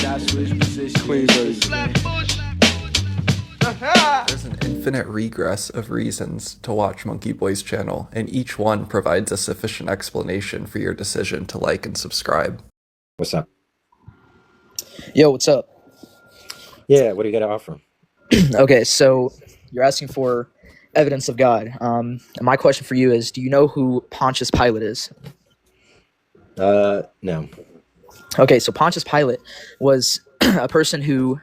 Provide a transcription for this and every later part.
There's an infinite regress of reasons to watch Monkeyboy's channel, and each one provides a sufficient explanation for your decision to like and subscribe. What's up? Yo, what's up? Yeah, what do you got to offer? Okay, so you're asking for evidence of God. And my question for you is, do you know who Pontius Pilate is? No. Okay, so Pontius Pilate was a person who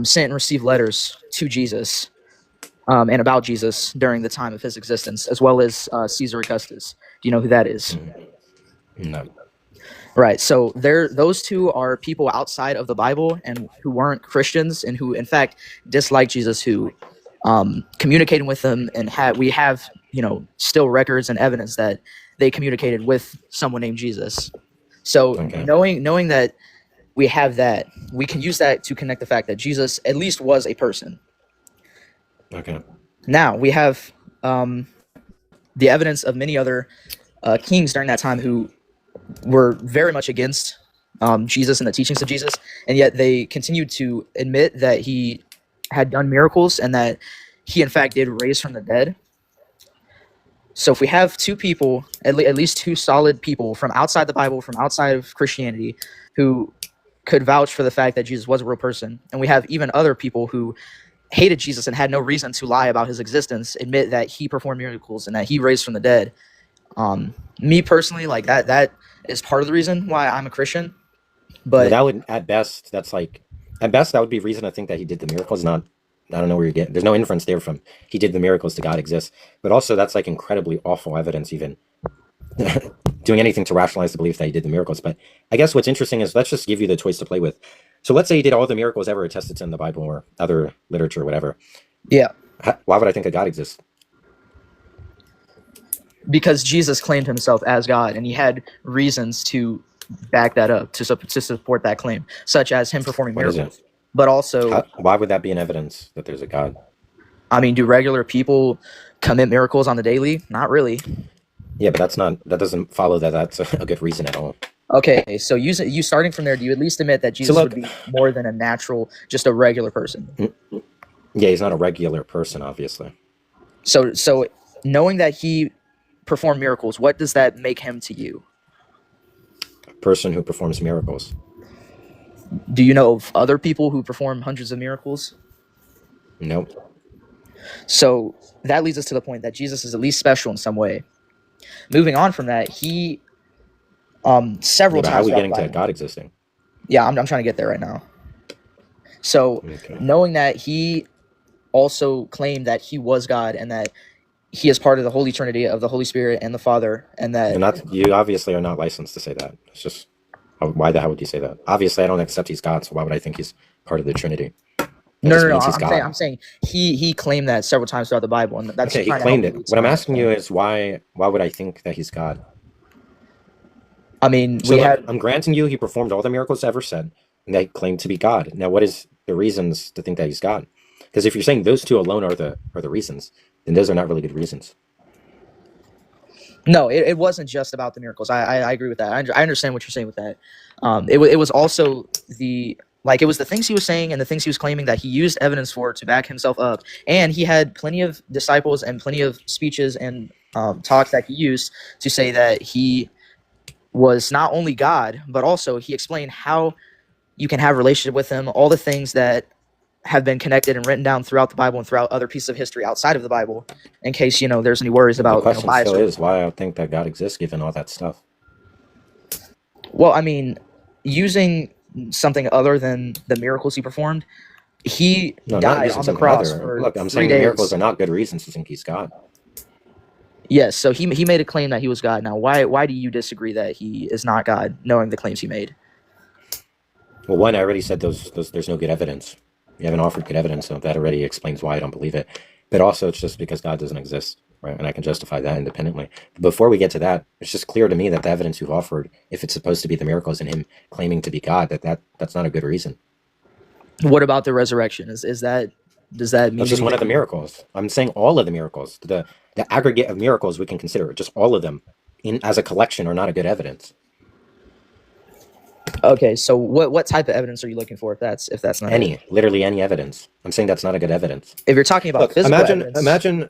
sent and received letters to Jesus and about Jesus during the time of his existence, as well as Caesar Augustus. Do you know who that is? No. Right, so those two are people outside of the Bible and who weren't Christians and who, in fact, disliked Jesus, who communicated with them, and we have still records and evidence that they communicated with someone named Jesus. So knowing that we have that, we can use that to connect the fact that Jesus at least was a person. Okay. Now we have the evidence of many other kings during that time who were very much against Jesus and the teachings of Jesus, and yet they continued to admit that he had done miracles and that he in fact did raise from the dead. So if we have two people, at least two solid people from outside the Bible, from outside of Christianity, who could vouch for the fact that Jesus was a real person, and we have even other people who hated Jesus and had no reason to lie about his existence, admit that he performed miracles and that he raised from the dead. Me personally, like that is part of the reason why I'm a Christian. But that would, at best, that would be reason to think that he did the miracles. Not, I don't know where you're getting. There's no inference there from he did the miracles to God exists. But also, that's like incredibly awful evidence, even doing anything to rationalize the belief that he did the miracles. But I guess what's interesting is, let's just give you the choice to play with. So let's say he did all the miracles ever attested to in the Bible or other literature or whatever. Yeah. Why would I think a God exists? Because Jesus claimed himself as God, and he had reasons to back that up, to support that claim, such as him performing miracles. But also, why would that be an evidence that there's a God? I mean, do regular people commit miracles on the daily? Not really. Yeah, but that doesn't follow that that's a good reason at all. Okay, so you starting from there, do you at least admit that Jesus would be more than a natural, just a regular person? Yeah, he's not a regular person, obviously. So knowing that he performed miracles, what does that make him to you? A person who performs miracles. Do you know of other people who perform hundreds of miracles? Nope. So that leads us to the point that Jesus is at least special in some way. Moving on from that, he several times. How are we getting to God existing? Yeah, I'm trying to get there right now. So knowing that he also claimed that he was God and that he is part of the Holy Trinity of the Holy Spirit and the Father, and that you obviously are not licensed to say that. It's just, why the hell would you say that? Obviously, I don't accept he's God, so why would I think he's part of the Trinity? No. I'm saying he claimed that several times throughout the Bible, and that's okay. He claimed it. What I'm asking you is why would I think that he's God? I mean, I'm granting you he performed all the miracles ever said, and they claim to be God. Now, what is the reasons to think that he's God? Because if you're saying those two alone are the reasons, then those are not really good reasons. No, it wasn't just about the miracles. I agree with that. I understand what you're saying with that. It was also it was the things he was saying and the things he was claiming that he used evidence for to back himself up. And he had plenty of disciples and plenty of speeches and talks that he used to say that he was not only God, but also he explained how you can have a relationship with him, all the things that have been connected and written down throughout the Bible and throughout other pieces of history outside of the Bible, in case there's any worries about the question still is why I think that God exists given all that stuff. Well, I mean, using something other than the miracles he performed, he died on the cross for Look, I'm 3 saying days. the miracles are not good reasons to think he's God. Yes, so he made a claim that he was God. Now, why do you disagree that he is not God, knowing the claims he made? Well, one, I already said there's no good evidence. You haven't offered good evidence, so that already explains why I don't believe it. But also, it's just because God doesn't exist, right? And I can justify that independently. But before we get to that, it's just clear to me that the evidence you've offered, if it's supposed to be the miracles and him claiming to be God, that's not a good reason. What about the resurrection? Does that mean that's just one of the miracles? I'm saying all of the miracles. The aggregate of miracles we can consider, just all of them as a collection are not a good evidence. Okay, so what type of evidence are you looking for if that's not it? Literally any evidence. I'm saying that's not a good evidence. If you're talking about Look, physical evidence,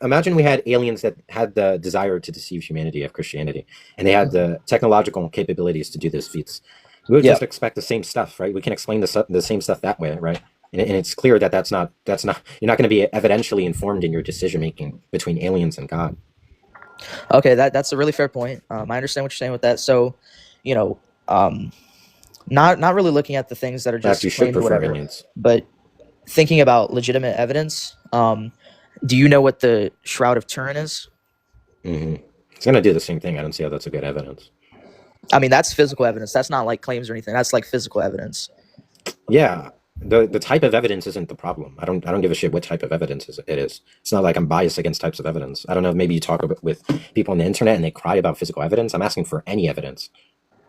imagine we had aliens that had the desire to deceive humanity of Christianity, and they had the technological capabilities to do those feats. We would Yeah. just expect the same stuff, right? We can explain the same stuff that way, right? And it's clear that that's not you're not going to be evidentially informed in your decision making between aliens and God. Okay, that's a really fair point. I understand what you're saying with that. So, you know, not really looking at the things that are Perhaps just you should claimed, prefer whatever, aliens. but thinking about legitimate evidence. Do you know what the Shroud of Turin is? It's going to do the same thing. I don't see how that's a good evidence. I mean, that's physical evidence. That's not like claims or anything. That's like physical evidence. Yeah, the type of evidence isn't the problem. I don't give a shit what type of evidence it is. It's not like I'm biased against types of evidence. I don't know. Maybe you talk with people on the internet and they cry about physical evidence. I'm asking for any evidence.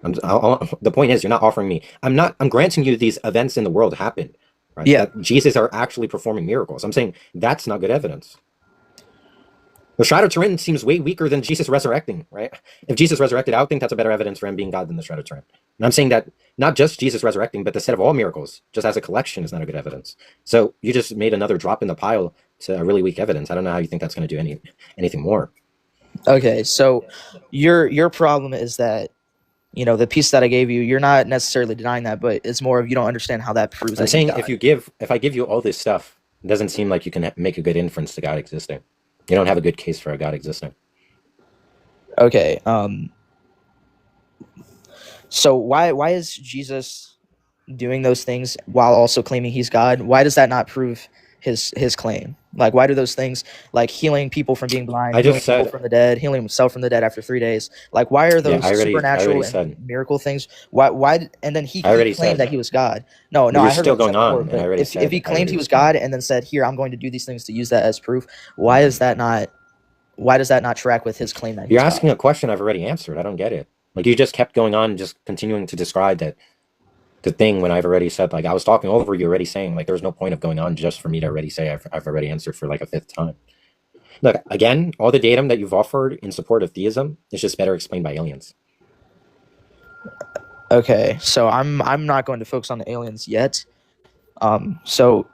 The point is, you're not offering me. I'm granting you these events in the world happen, right? Yeah. That Jesus are actually performing miracles. I'm saying that's not good evidence. The Shroud of Turin seems way weaker than Jesus resurrecting, right? If Jesus resurrected, I would think that's a better evidence for him being God than the Shroud of Turin. And I'm saying that not just Jesus resurrecting, but the set of all miracles, just as a collection, is not a good evidence. So you just made another drop in the pile to a really weak evidence. I don't know how you think that's going to do anything more. Okay, so your problem is that, you know, the piece that I gave you, you're not necessarily denying that, but it's more of you don't understand how that proves. I'm that saying he's God. if I give you all this stuff, it doesn't seem like you can make a good inference to God existing. You don't have a good case for a God existing. Okay. So why is Jesus doing those things while also claiming he's God? Why does that not prove his claim? Like, why do those things, like healing people from being blind, healing people from the dead, healing himself from the dead after 3 days, like why are those supernatural and miracle things? Why? And then he claimed that he was God. No, I heard still going on. Before, but if he claimed he was God and then said, "Here, I'm going to do these things to use that as proof," why is that not? Why does that not track with his claim that you're asking a question I've already answered? I don't get it. Like, you just kept going on, just continuing to describe that the thing when I've already said, like, I was talking over you already saying, like, there's no point of going on just for me to already say I've already answered for like a fifth time. Look, again, all the datum that you've offered in support of theism is just better explained by aliens. Okay, so I'm not going to focus on the aliens yet. So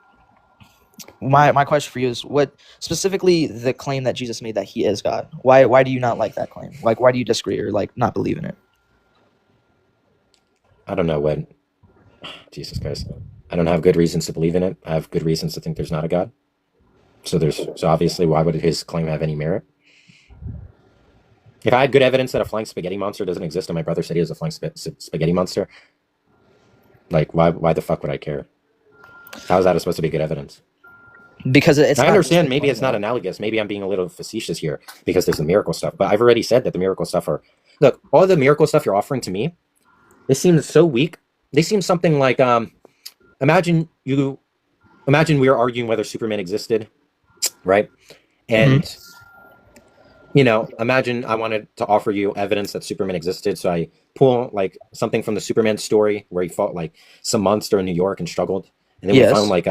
my question for you is, what specifically the claim that Jesus made that he is God? Why do you not like that claim? Like, why do you disagree or like not believe in it? I don't know what. Jesus Christ. I don't have good reasons to believe in it. I have good reasons to think there's not a God. So obviously, why would his claim have any merit? If I had good evidence that a flying spaghetti monster doesn't exist, and my brother said he was a flying spaghetti monster, like, why the fuck would I care? How is that supposed to be good evidence? Because it's. I understand. Maybe it's not analogous. Maybe I'm being a little facetious here because there's the miracle stuff. But I've already said that the miracle stuff look, all the miracle stuff you're offering to me, it seems so weak. They seem something like, imagine we were arguing whether Superman existed, right? And, imagine I wanted to offer you evidence that Superman existed. So I pull like something from the Superman story where he fought like some monster in New York and struggled. And then we found like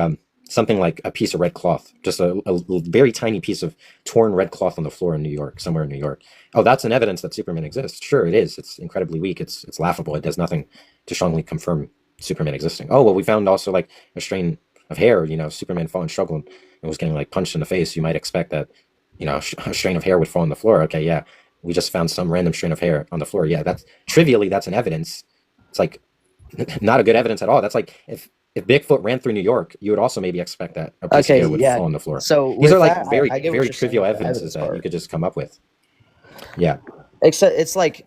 something like a piece of red cloth, just a very tiny piece of torn red cloth on the floor in New York, somewhere in New York. Oh, that's an evidence that Superman exists. Sure, it is. It's incredibly weak. It's laughable. It does nothing to strongly confirm Superman existing. Oh, well, we found also like a strain of hair. Superman fought and struggled and was getting like punched in the face. You might expect that, a strain of hair would fall on the floor. Okay, yeah, we just found some random strain of hair on the floor. Yeah, that's an evidence. It's like not a good evidence at all. That's like if Bigfoot ran through New York, you would also maybe expect that a piece of hair would fall on the floor. So these are like very trivial evidences that you could just come up with. Yeah. Except it's like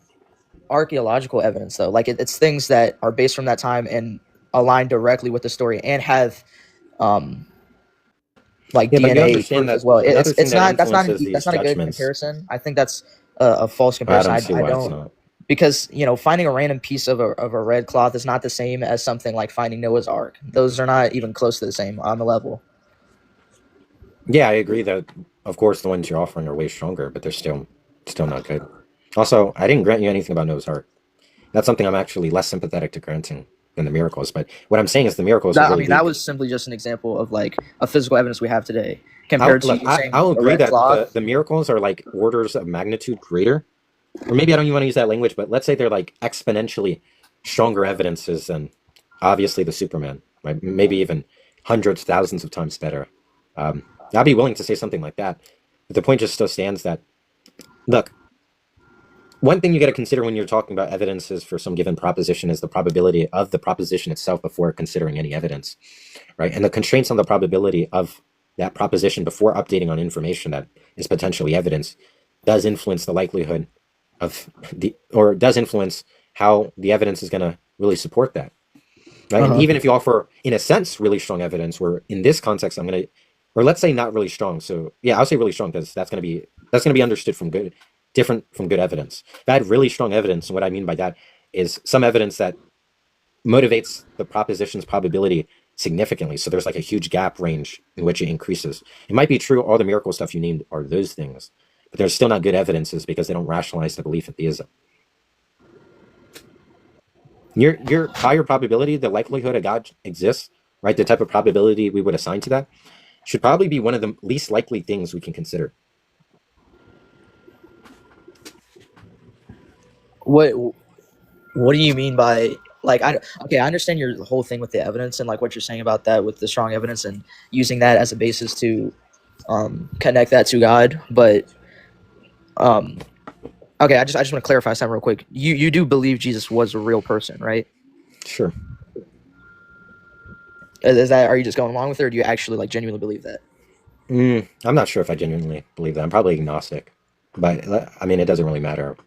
archaeological evidence, though. Like it's things that are based from that time and align directly with the story and have DNA proof as well. That's not a good comparison. I think that's a false comparison. I don't. Because, finding a random piece of a red cloth is not the same as something like finding Noah's Ark. Those are not even close to the same on the level. Yeah, I agree that, of course, the ones you're offering are way stronger, but they're still not good. Also, I didn't grant you anything about Noah's Ark. That's something I'm actually less sympathetic to granting than the miracles. But what I'm saying is the miracles are really that was simply just an example of like a physical evidence we have today compared to I'll agree that the miracles are like orders of magnitude greater. Or maybe I don't even want to use that language, but let's say they're like exponentially stronger evidences than obviously the Superman, right? Maybe even hundreds, thousands of times better. I'd be willing to say something like that. But the point just still stands that, look, one thing you got to consider when you're talking about evidences for some given proposition is the probability of the proposition itself before considering any evidence, right? And the constraints on the probability of that proposition before updating on information that is potentially evidence does influence the likelihood of or does influence how the evidence is going to really support that, right? And even if you offer, in a sense, really strong evidence, where in this context, I'm going to, or let's say not really strong. So yeah, I'll say really strong because that's going to be understood from different from good evidence. If I had really strong evidence, and what I mean by that is some evidence that motivates the proposition's probability significantly. So there's like a huge gap range in which it increases. It might be true all the miracle stuff you named are those things, but they're still not good evidences because they don't rationalize the belief in theism. Your higher probability, the likelihood a God exists, right? The type of probability we would assign to that should probably be one of the least likely things we can consider. What do you mean by, like, I understand your whole thing with the evidence and like what you're saying about that with the strong evidence and using that as a basis to connect that to God, but okay, I just want to clarify something real quick. You do believe Jesus was a real person, right? Sure. Are you just going along with it, or do you actually like genuinely believe that? I'm not sure if I genuinely believe that. I'm probably agnostic, but I mean, it doesn't really matter.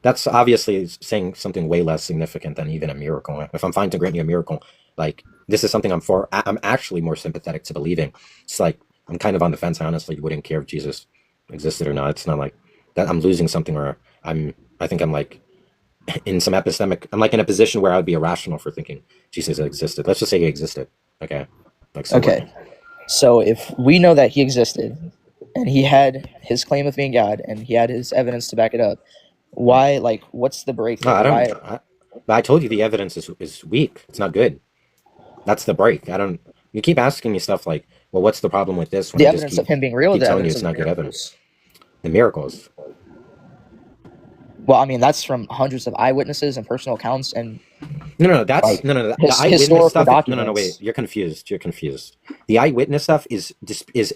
That's obviously saying something way less significant than even a miracle. If I'm fine to grant you a miracle, like this is something I'm actually more sympathetic to believing. It's like I'm kind of on the fence. I honestly wouldn't care if Jesus existed or not. It's not like that I'm losing something, or I think I'm like in some I'm like in a position where I would be irrational for thinking Jesus existed. Let's just say he existed. Okay. Like so okay. So if we know that he existed and he had his claim of being God and he had his evidence to back it up, why, like, what's the break? No, I told you the evidence is weak. It's not good. That's the break. You keep asking me stuff like, well, what's the problem with this? When the evidence of him being real, the telling you it's not good evidence. The miracles. Well, I mean, that's from hundreds of eyewitnesses and personal accounts, and no. The eyewitness stuff. No. Wait, you're confused. The eyewitness stuff is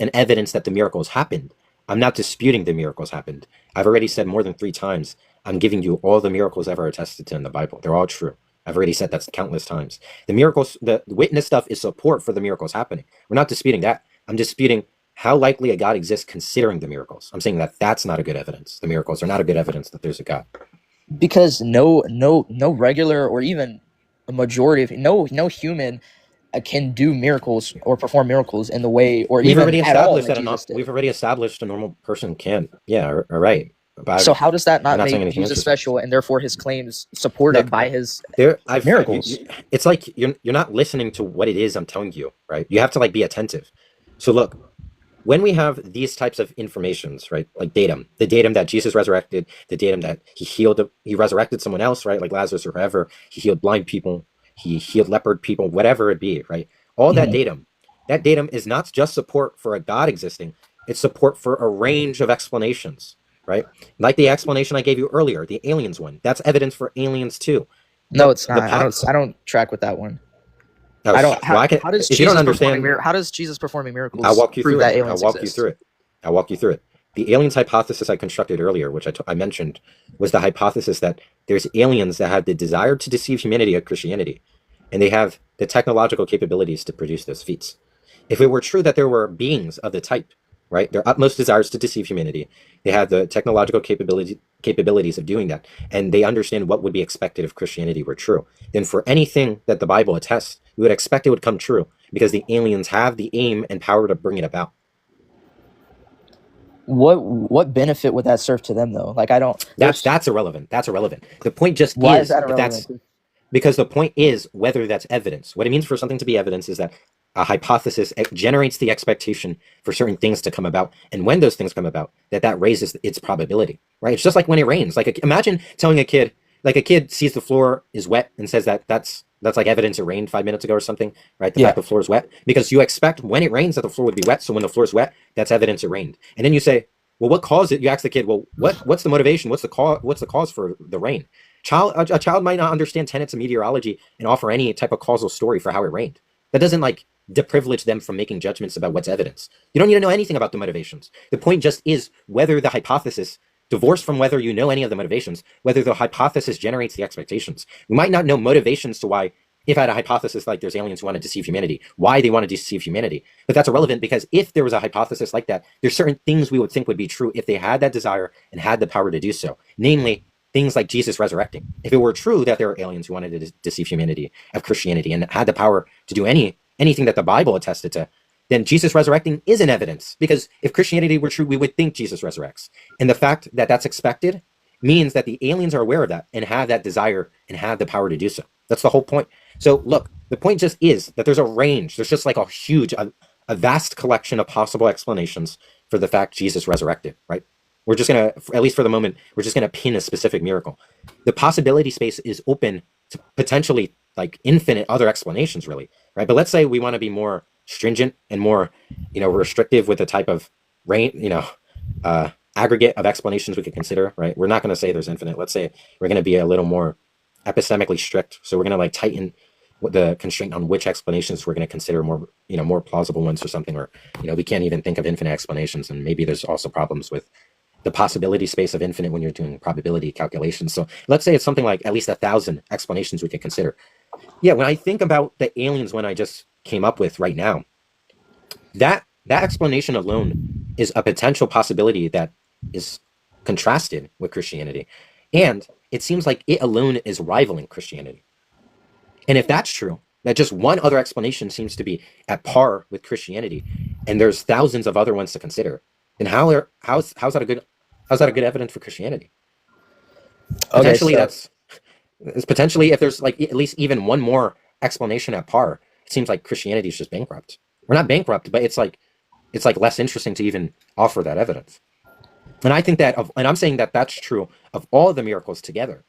an evidence that the miracles happened. I'm not disputing the miracles happened. I've already said more than 3 times. I'm giving you all the miracles ever attested to in the Bible. They're all true. I've already said that countless times. The miracles, the witness stuff is support for the miracles happening. We're not disputing that. I'm disputing how likely a God exists considering the miracles. I'm saying that that's not a good evidence. The miracles are not a good evidence that there's a God. Because no regular or even a majority of no human can do miracles or perform miracles in the way, or we've even already at all established that we've already established a normal person can't. Yeah, all right. But so how does that not make Jesus special, and therefore his claims supported by his miracles? It's like you're not listening to what it is I'm telling you, right? You have to like be attentive. So look, when we have these types of informations, right, like datum, the datum that Jesus resurrected, the datum that he resurrected someone else, right, like Lazarus or whoever, he healed blind people, he healed leopard people, whatever it be, right? All that datum is not just support for a God existing, it's support for a range of explanations, right? Like the explanation I gave you earlier, the aliens one, that's evidence for aliens too. No, it's not. I don't track with that one. I don't. How does Jesus, if you don't understand, how does Jesus performing miracles? I'll walk you through it. I'll walk you through it. The aliens hypothesis I constructed earlier, which I mentioned, was the hypothesis that there's aliens that have the desire to deceive humanity of Christianity, and they have the technological capabilities to produce those feats. If it were true that there were beings of the type, right, their utmost desires to deceive humanity, they have the technological capabilities of doing that, and they understand what would be expected if Christianity were true, then for anything that the Bible attests, we would expect it would come true because the aliens have the aim and power to bring it about. What benefit would that serve to them though? Like I don't. That's irrelevant. That's irrelevant. The point just why is that irrelevant? Because the point is whether that's evidence. What it means for something to be evidence is that a hypothesis generates the expectation for certain things to come about, and when those things come about, that raises its probability. Right? It's just like when it rains. Like imagine telling a kid sees the floor is wet and says that's like evidence it rained 5 minutes ago or something, right? The fact the floor is wet, because you expect when it rains that the floor would be wet. So when the floor is wet, that's evidence it rained. And then you say, well, what caused it? You ask the kid, well, what's the motivation? What's the cause for the rain? A child might not understand tenets of meteorology and offer any type of causal story for how it rained. That doesn't like deprivilege them from making judgments about what's evidence. You don't need to know anything about the motivations. The point just is whether the hypothesis, divorced from whether you know any of the motivations, whether the hypothesis generates the expectations. We might not know motivations to why, if I had a hypothesis like there's aliens who want to deceive humanity, why they want to deceive humanity. But that's irrelevant, because if there was a hypothesis like that, there's certain things we would think would be true if they had that desire and had the power to do so. Namely, things like Jesus resurrecting. If it were true that there are aliens who wanted to deceive humanity of Christianity and had the power to do anything that the Bible attested to, then Jesus resurrecting is an evidence. Because if Christianity were true, we would think Jesus resurrects. And the fact that that's expected means that the aliens are aware of that and have that desire and have the power to do so. That's the whole point. So look, the point just is that there's a range. There's just like a vast collection of possible explanations for the fact Jesus resurrected, right? We're just going to, at least for the moment, we're just going to pin a specific miracle. The possibility space is open to potentially like infinite other explanations, really, right? But let's say we want to be more stringent and more, restrictive with the type of aggregate of explanations we could consider, right? We're not going to say there's infinite. Let's say we're going to be a little more epistemically strict. So we're going to like tighten the constraint on which explanations we're going to consider more plausible ones or something, or, we can't even think of infinite explanations. And maybe there's also problems with the possibility space of infinite when you're doing probability calculations. So let's say it's something like at least 1,000 explanations we could consider. Yeah, when I think about the aliens, when I just came up with right now, that explanation alone is a potential possibility that is contrasted with Christianity. And it seems like it alone is rivaling Christianity. And if that's true, that just one other explanation seems to be at par with Christianity, and there's thousands of other ones to consider, then how's that a good evidence for Christianity? Potentially, potentially if there's like at least even one more explanation at par, it seems like Christianity is just bankrupt. We're not bankrupt, but it's like less interesting to even offer that evidence. And I think and I'm saying that that's true of all the miracles together.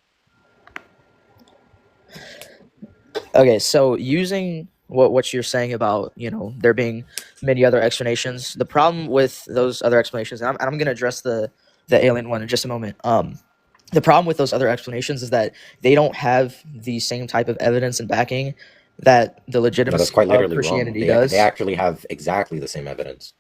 Okay, so using what you're saying about, there being many other explanations, the problem with those other explanations, and I'm going to address the alien one in just a moment. The problem with those other explanations is that they don't have the same type of evidence and backing that the legitimacy that's quite literally of Christianity wrong. does. They actually have exactly the same evidence.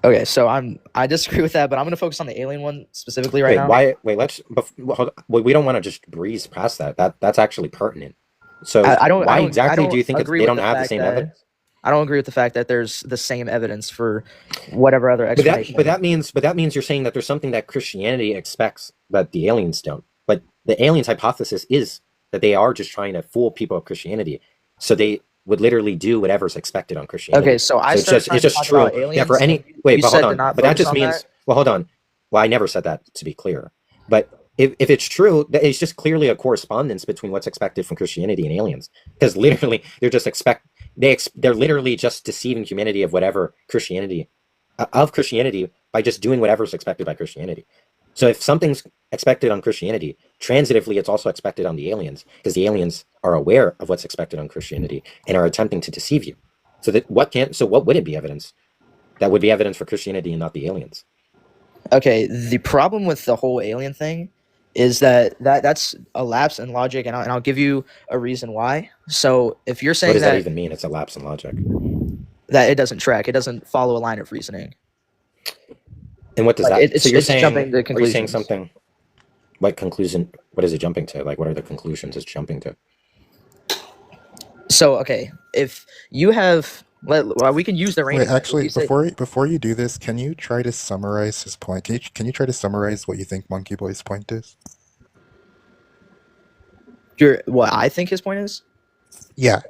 Okay, so I disagree with that, but I'm going to focus on the alien one specifically now. We don't want to just breeze past that. That's actually pertinent. So why exactly do you think they don't have the same evidence? I don't agree with the fact that there's the same evidence for whatever other explanation. But that means you're saying that there's something that Christianity expects that the aliens don't. But the aliens' hypothesis is that they are just trying to fool people of Christianity, so they would literally do whatever's expected on Christianity. Okay, so it's just true. Yeah, for any wait, but hold on. But that just means hold on. Well, I never said that, to be clear. But if it's true, it's just clearly a correspondence between what's expected from Christianity and aliens, because literally they're literally just deceiving humanity of whatever Christianity by just doing whatever's expected by Christianity. So if something's expected on Christianity, transitively it's also expected on the aliens, because the aliens are aware of what's expected on Christianity and are attempting to deceive you. So what would it be evidence? That would be evidence for Christianity and not the aliens. Okay, the problem with the whole alien thing is that's a lapse in logic, and I'll give you a reason why. So if you're saying what does that even mean? It's a lapse in logic. That it doesn't track, it doesn't follow a line of reasoning. And what does that? So you're saying, jumping to conclusions. Are you saying something? What conclusion? What is it jumping to? Like, what are the conclusions it's jumping to? So okay, if you have, we can use the range. Wait, actually, before you do this, can you try to summarize his point? Can you try to summarize what you think monkeyboy's point is? What I think his point is? Yeah.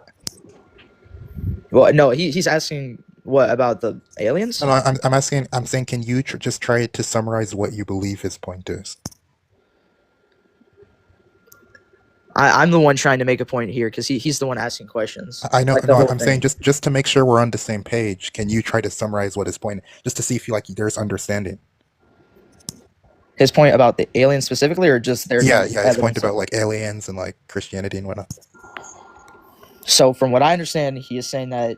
Well, no, he's asking what about the aliens? No, I'm saying, can you just try to summarize what you believe his point is? I'm the one trying to make a point here because he's the one asking questions. I know. Like I'm saying just to make sure we're on the same page. Can you try to summarize what his point, just to see if there's understanding? His point about the aliens specifically, or just their his point about like aliens and like Christianity and whatnot. So from what I understand, he is saying that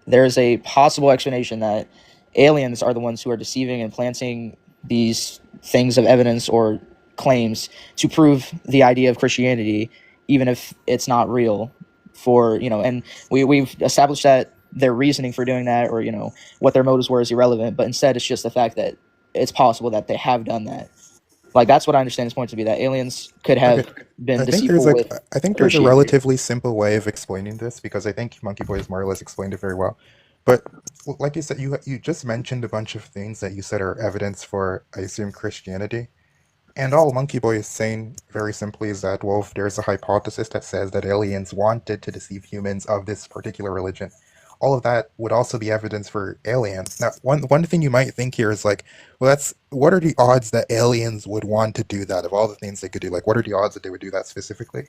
there is a possible explanation that aliens are the ones who are deceiving and planting these things of evidence or claims to prove the idea of Christianity, even if it's not real. And we've established that their reasoning for doing that, or what their motives were, is irrelevant. But instead, it's just the fact that it's possible that they have done that. Like, that's what I understand his point to be, that aliens could have Okay, been I think deceitful there's with I think there's a Christianity. relatively simple way of explaining this because I think Monkey Boy has more or less explained it very well. But like you said, you just mentioned a bunch of things that you said are evidence for, I assume, Christianity. And all Monkey Boy is saying very simply is that, well, if there's a hypothesis that says that aliens wanted to deceive humans of this particular religion, all of that would also be evidence for aliens. Now, one thing you might think here is like, well, what are the odds that aliens would want to do that of all the things they could do? Like, what are the odds that they would do that specifically?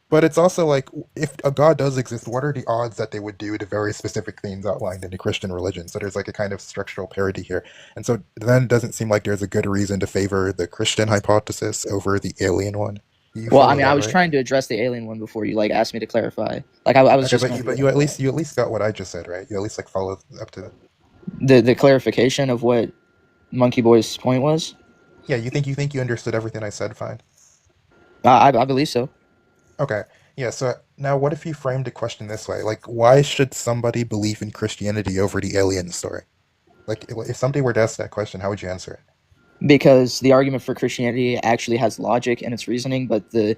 But it's also like, if a God does exist, what are the odds that they would do the very specific things outlined in the Christian religion? So there's like a kind of structural parity here. And so then it doesn't seem like there's a good reason to favor the Christian hypothesis over the alien one. You Well, I follow mean, I that, was right? trying to address the alien one before you asked me to clarify. Like, I was Okay, just going but through you at least got what I just said, right? You at least like followed up to the clarification of what Monkey Boy's point was. yeah. You think you understood everything I said? Fine. I believe so. Okay. Yeah, so now what if you framed the question this way? Like, why should somebody believe in Christianity over the alien story? Like, if somebody were to ask that question, how would you answer it? Because the argument for Christianity actually has logic in its reasoning, but the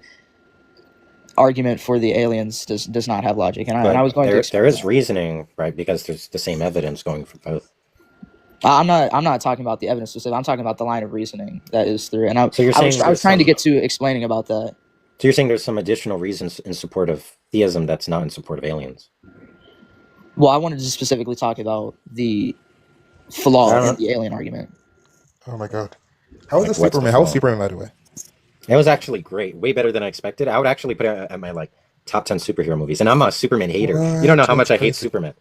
argument for the aliens does not have logic. And I But was going to there explain is that. reasoning, right? Because there's the same evidence going for both. I'm not talking about the evidence specific. I'm talking about the line of reasoning that is through. And So you're I saying was there's trying to some. get to explaining about that. So you're saying there's some additional reasons in support of theism that's not in support of aliens. Well, I wanted to specifically talk about the I flaw don't in know. the alien argument. Oh my god. How was Like, the what's the Superman? How was flaw? Superman, by the way? It was actually great, way better than I expected. I would actually put it at my top 10 superhero movies, and I'm a Superman hater. You don't know What? how much I hate Crazy. Superman.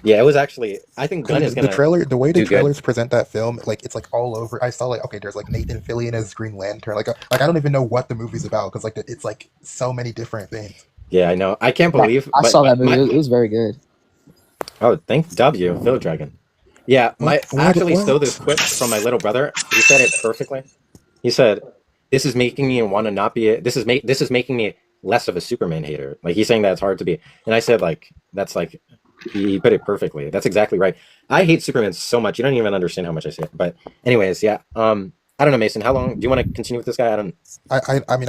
Yeah, it was actually. I think Gunn is The gonna trailer, the way the do good. trailers present that film, like it's like all over. I saw like, okay, there's like Nathan Fillion as Green Lantern. Like I don't even know what the movie's about because like it's like so many different things. Yeah, I know. I can't Yeah, believe. I But saw that movie. my It was very good. oh, thank W, Phil Dragon. Yeah, I actually stole this quip from my little brother. He said it perfectly. He said, "This is making me want to not be. This is making me less of a Superman hater." Like he's saying that it's hard to be, and I said like that's like he put it perfectly. That's exactly right. I hate Superman so much. You don't even understand how much I say it. But anyways, yeah. I don't know, Mason. How long do you want to continue with this guy? I don't. I mean,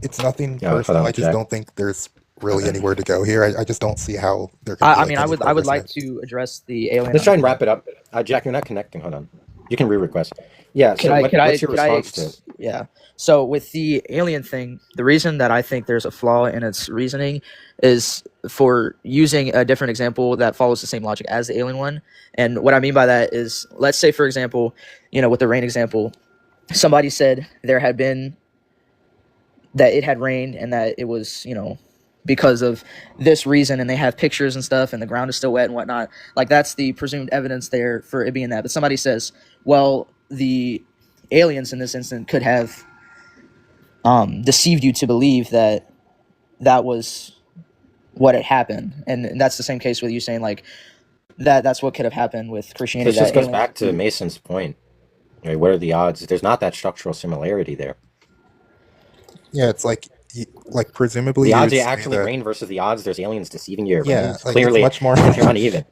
it's nothing Yeah, hold personal. on, I just Jack. don't think there's really Okay. anywhere to go here. I just don't see how there can be I like mean, any I would progress like made. to address the alien. Let's try and argument. wrap it up. Jack, you're not connecting. Hold on. You can re-request. Yeah. Could So I what's your response to it? yeah. So with the alien thing, the reason that I think there's a flaw in its reasoning is for using a different example that follows the same logic as the alien one. And what I mean by that is, let's say, for example, with the rain example, somebody said there had been that it had rained and that it was, because of this reason, and they have pictures and stuff, and the ground is still wet and whatnot. Like, that's the presumed evidence there for it being that. But somebody says, well, the aliens in this instant could have deceived you to believe that was what had happened, and that's the same case with you saying like that's what could have happened with Christianity. This just That goes aliens back to Mason's point. Right? What are the odds? There's not that structural similarity there. Yeah, it's like presumably The you odds would it say actually that rain versus the odds there's aliens deceiving you. It yeah, rains. like Clearly, it's uneven.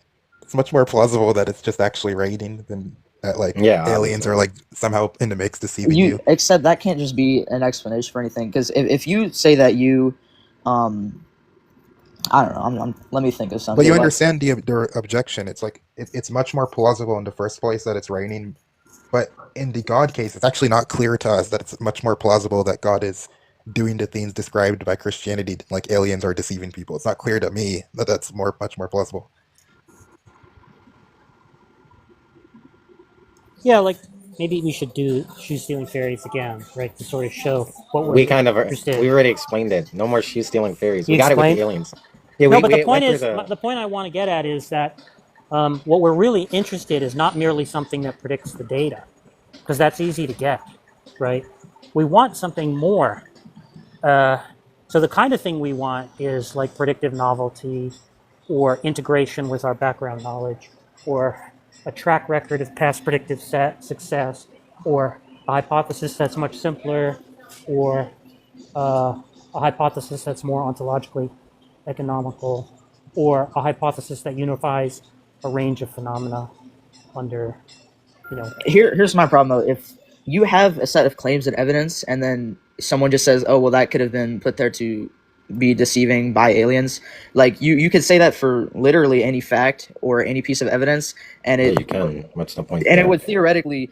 it's much more plausible that it's just actually raining than that like Yeah, aliens obviously. are like somehow in the mix deceiving you you. except that can't just be an explanation for anything, because if you say that you I don't know. Let me think of something. But you Like, understand the objection. It's like it's much more plausible in the first place that it's raining, but in the God case, it's actually not clear to us that it's much more plausible that God is doing the things described by Christianity, like aliens are deceiving people. It's not clear to me that that's much more plausible. Yeah, like maybe we should do shoe stealing fairies again, right? To sort of show what we're We kind of interested. we already explained it. No more shoe stealing fairies. We You got it with explained? the aliens. Yeah, No, we, but we the point went is, through the point I want to get at is that what we're really interested is not merely something that predicts the data, because that's easy to get, right? We want something more. So the kind of thing we want is like predictive novelty, or integration with our background knowledge, or a track record of past predictive success, or a hypothesis that's much simpler, or a hypothesis that's more ontologically economical, or a hypothesis that unifies a range of phenomena under, you know. Here's my problem though. If you have a set of claims and evidence, and then someone just says, "Oh, well, that could have been put there to be deceiving by aliens," like you could say that for literally any fact or any piece of evidence, and Yeah, it you can. What's the point? and it there? would theoretically,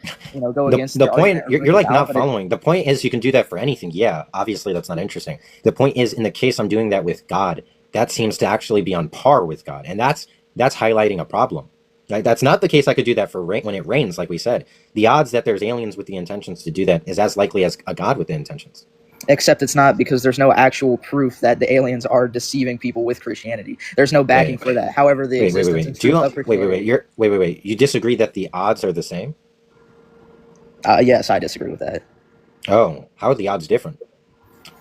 go against The the point, argument of you're bringing like it out, not but it, following. The point is you can do that for anything. Yeah, obviously that's not interesting. The point is, in the case I'm doing that with God, that seems to actually be on par with God, and that's highlighting a problem. Like, that's not the case. I could do that for when it rains, like we said. The odds that there's aliens with the intentions to do that is as likely as a God with the intentions. except it's not, because there's no actual proof that the aliens are deceiving people with Christianity. There's no backing Wait, for that. However, the wait, wait, wait, existence and wait. Do you truth of wait, wait, Christianity. wait? Wait. You disagree that the odds are the same? Yes, I disagree with that. Oh, how are the odds different?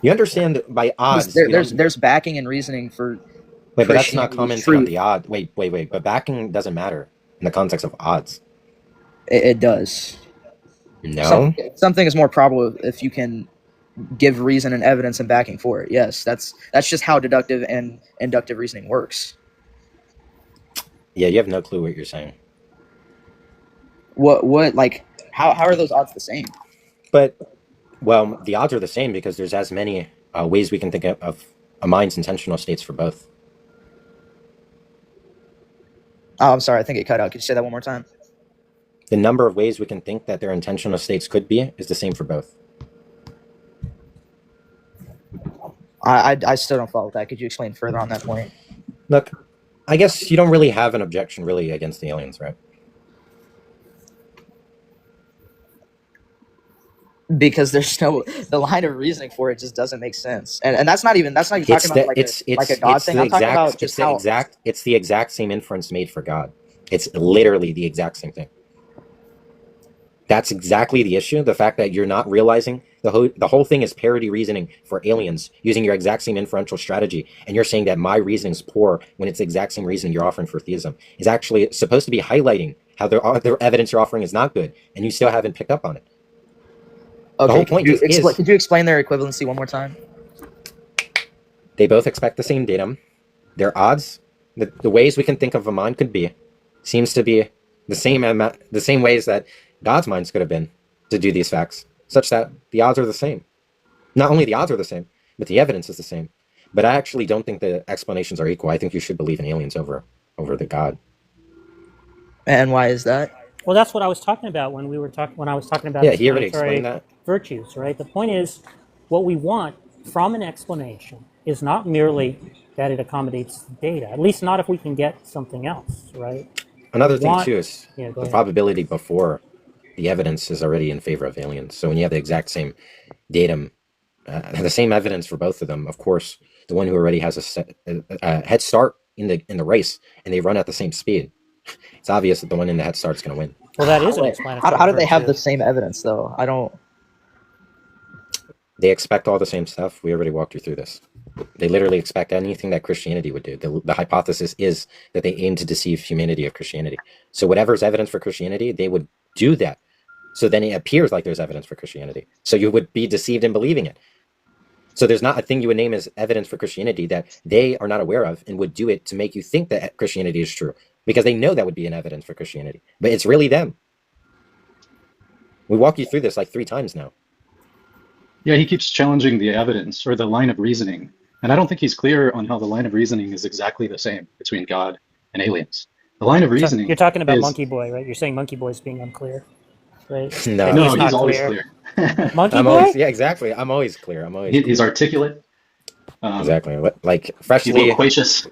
You understand by odds? There's backing and reasoning for Wait, but that's not Christianity's commenting on truth. the odd. Wait. But backing doesn't matter in the context of odds. It does. No. Something is more probable if you can give reason and evidence and backing for it. Yes, that's just how deductive and inductive reasoning works. Yeah, you have no clue what you're saying. What like how are those odds the same? But, well, the odds are the same because there's as many ways we can think of a mind's intentional states for both. Oh, I'm sorry, I think it cut out. Could you say that one more time? The number of ways we can think that their intentional states could be is the same for both. I still don't follow that. Could you explain further on that point? Look, I guess you don't really have an objection really against the aliens, right? Because there's the line of reasoning for it just doesn't make sense, and that's not even talking about like a God thing. I'm talking about just how it's the exact same inference made for God. It's literally the exact same thing. That's exactly the issue. The fact that you're not realizing the whole thing is parity reasoning for aliens using your exact same inferential strategy, and you're saying that my reasoning is poor when it's the exact same reasoning you're offering for theism is actually supposed to be highlighting how the evidence you're offering is not good, and you still haven't picked up on it. Okay, the whole point could you explain their equivalency one more time? They both expect the same datum. Their odds, the ways we can think of a mind could be, seems to be the same ways that God's minds could have been to do these facts, such that the odds are the same. Not only the odds are the same, but the evidence is the same. But I actually don't think the explanations are equal. I think you should believe in aliens over the God. And why is that? Well, that's what I was talking about when I was talking about Yeah, he already explanatory explained that. virtues, right? The point is, what we want from an explanation is not merely that it accommodates the data, at least not if we can get something else, right? Another thing too is Yeah, go the ahead. probability before the evidence is already in favor of aliens. So when you have the exact same datum, the same evidence for both of them, of course, the one who already has a head start in the race and they run at the same speed, it's obvious that the one in the head start's going to win. Well, that is an explanatory How do they have virtue. the same evidence though? I don't. They expect all the same stuff. We already walked you through this. They literally expect anything that Christianity would do. The hypothesis is that they aim to deceive humanity of Christianity. So whatever's evidence for Christianity, they would do that. So then it appears like there's evidence for Christianity. So you would be deceived in believing it. So there's not a thing you would name as evidence for Christianity that they are not aware of and would do it to make you think that Christianity is true, because they know that would be an evidence for Christianity. But it's really them. We walked you through this like 3 times now. Yeah, he keeps challenging the evidence or the line of reasoning. And I don't think he's clear on how the line of reasoning is exactly the same between God and aliens. The line of reasoning You're talking about is, monkeyboy, right? You're saying monkeyboy is being unclear, right? No. And no, not he's always clear. Monkeyboy? Yeah, exactly. I'm always clear. He's articulate. Exactly. Like He's freshly. loquacious.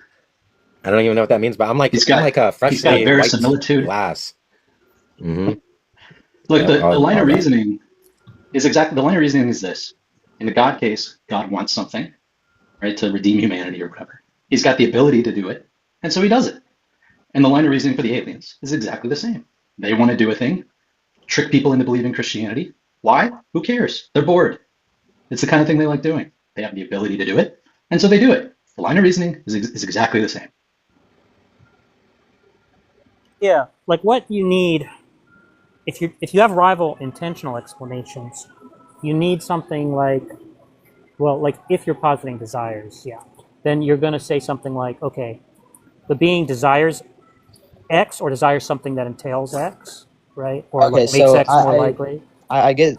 I don't even know what that means, but I'm like He's got a freshly wiped verisimilitude. glass. Mm-hmm. Look, Yeah, the line of that. reasoning is exactly, the line of reasoning is this. In the God case, God wants something, right, to redeem humanity or whatever. He's got the ability to do it, and so he does it. And the line of reasoning for the aliens is exactly the same. They want to do a thing, trick people into believing Christianity. Why? Who cares? They're bored. It's the kind of thing they like doing. They have the ability to do it, and so they do it. The line of reasoning is exactly the same. Yeah, like what you need, if you have rival intentional explanations, you need something like, well, like if you're positing desires, yeah, then you're going to say something like, okay, the being desires X or desires something that entails X, right? Or Okay, like makes so X more likely. I get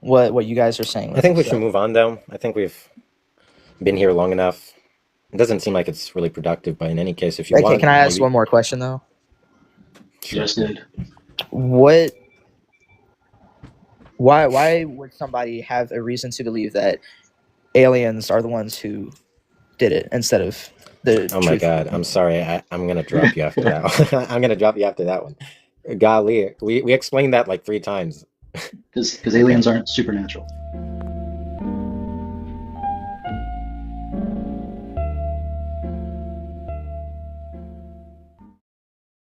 what you guys are saying. I think we with should that. move on, though. I think we've been here long enough. It doesn't seem like it's really productive, but in any case, if you Okay, want, can I ask maybe- one more question though? You just did. What? Why would somebody have a reason to believe that aliens are the ones who did it instead of the? Oh my truth? God, I'm sorry. I'm gonna drop you after that one. I'm gonna drop you after that one. Golly, we explained that like 3 times. Because aliens aren't supernatural.